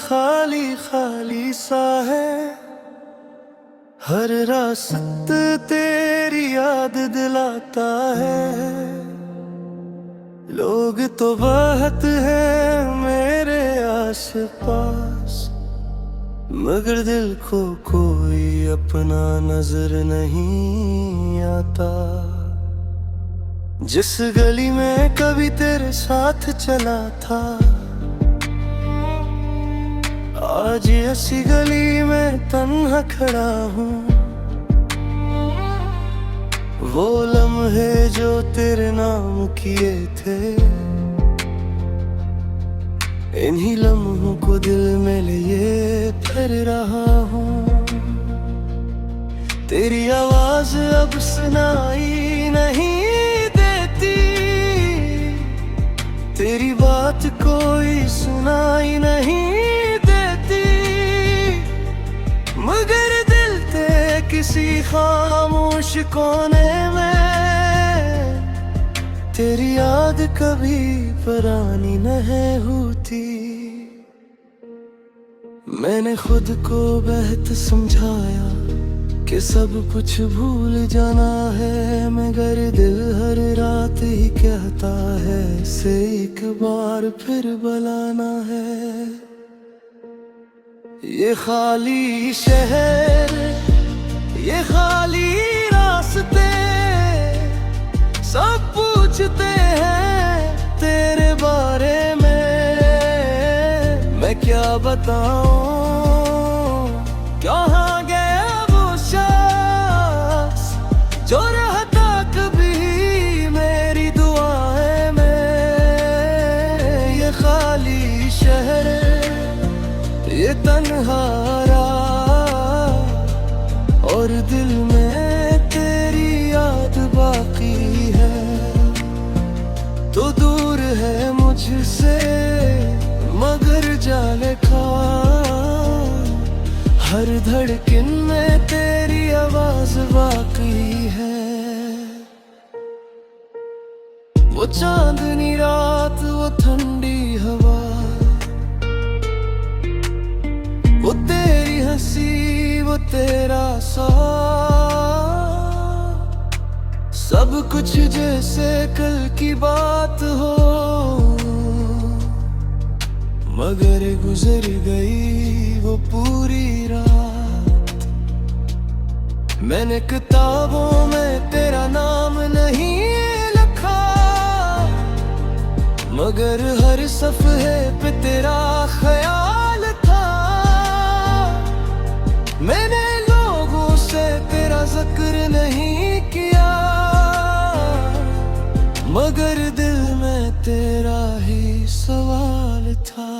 खाली खाली सा है। हर रास्ता तेरी याद दिलाता है। लोग तो बहुत है मेरे आसपास, मगर दिल को कोई अपना नजर नहीं आता। जिस गली में कभी तेरे साथ चला था, आज ऐसी गली में तन्हा खड़ा हूँ। वो लम्हे जो तेरे नाम किए थे, इन्हीं लम्हों को दिल में लिए फिर रहा हूँ। तेरी आवाज अब सुनाई नहीं देती, तेरी बात कोई सुनाई नहीं देती, मगर दिल ते किसी खामोश कोने में तेरी याद कभी पुरानी नहीं होती। मैंने खुद को बहुत समझाया कि सब कुछ भूल जाना है, मगर दिल हर रात ही कहता है इसे एक बार फिर बुलाना है। ये खाली शहर, ये खाली रास्ते, सब पूछते हैं तेरे बारे में। मैं क्या बताऊं कहाँ गया वो शख्स जो रहता कभी मेरी दुआएं में। ये खाली शहर, ये तन्हा राह, और दिल में तेरी याद बाकी है। तो दूर है मुझसे मगर जाले खा, हर धड़कन में तेरी आवाज बाकी है। वो चांदनी रात, वो ठंडी हवा, वो तेरी हंसी, वो तेरा साथ, सब कुछ जैसे कल की बात हो, मगर गुजर गई वो पूरी रात। मैंने किताबों में तेरा नाम नहीं लिखा, मगर हर सफ़े पे तेरा ख्याल था। मैंने लोगों से तेरा जिक्र नहीं किया, मगर दिल में तेरा ही सवाल था।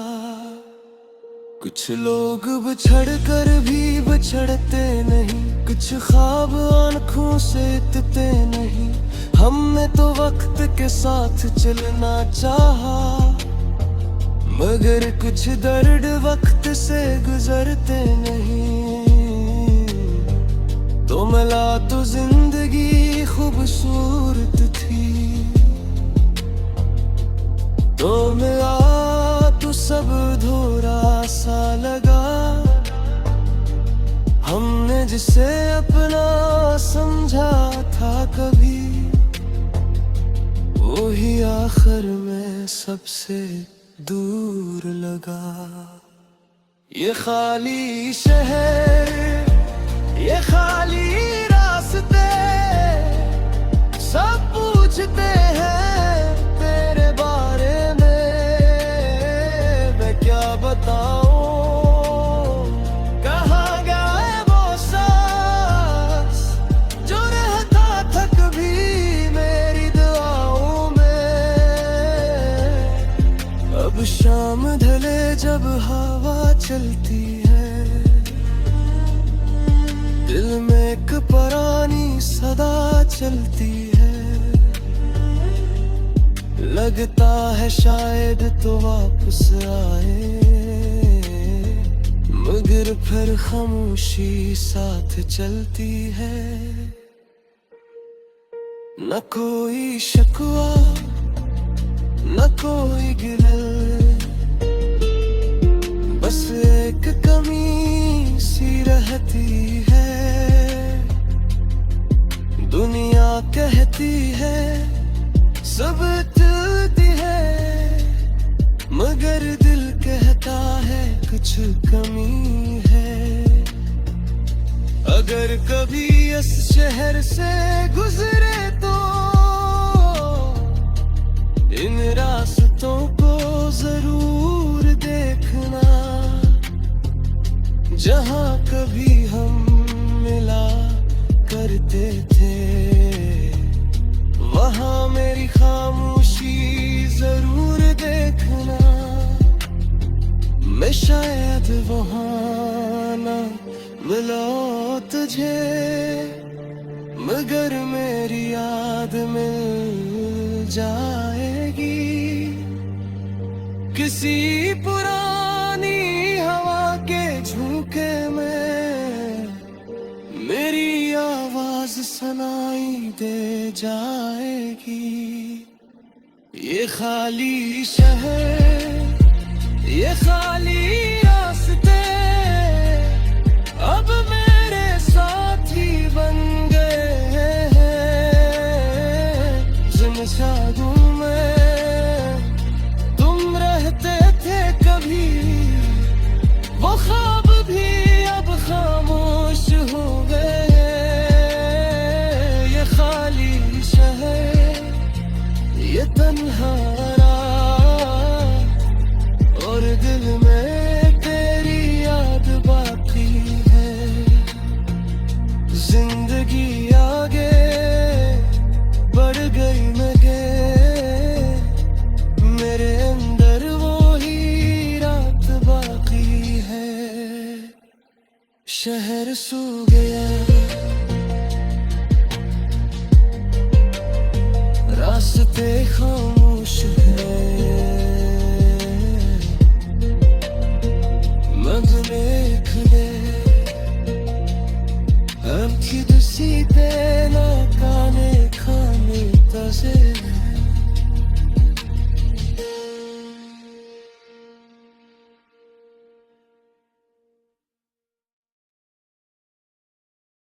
कुछ लोग बिछड़ कर भी बिछड़ते नहीं, कुछ ख्वाब आँखों से इतते नहीं। हमने तो वक्त के साथ चलना चाहा, मगर कुछ दर्द वक्त से गुजरते नहीं। तो मिला तो जिंदगी खूबसूरत थी, तो मिला तो सब धोरा सा लगा। हमने जिसे अपना समझा था कभी, वो ही आखिर में सबसे दूर लगा। ये खाली शहर, ये खाली रास्ते, सब पूछते हैं तेरे बारे में। मैं क्या बताऊं कहाँ गया वो शख्स जो रहता था कभी मेरी दुआओं में। अब शाम ढले जब हवा चलती है, दिल में एक पुरानी सदा चलती है। लगता है शायद तो वापस आए, मगर फिर खामोशी साथ चलती है। न कोई शिकवा, न कोई गिला, बस सी है, दुनिया कहती है सब चलती है, मगर दिल कहता है कुछ कमी है। अगर कभी इस शहर से गुजरे तो इन रास्तों को जरूर देखना, जहां कभी हम मिला करते थे, वहां मेरी खामोशी जरूर देखना। मैं शायद वहां ना मिला तुझे, मगर मेरी याद मिल जाएगी किसी पुरानी हवा के झोंके में, मेरी आवाज सुनाई दे जाएगी। ये खाली शहर, ये खाली रास्ते अब मेरे साथी बन गए हैं। जिन शादों में तुम रहते थे कभी, वो ख्वाब भी अब खामोश हो गए। ये खाली शहर, ये तन्हा रात, और दिल में तेरी याद बाकी है। जिंदगी आगे बढ़ गई मगे, मेरे अंदर वो ही रात बाकी है। शहर सो गया, रास्ते खामोश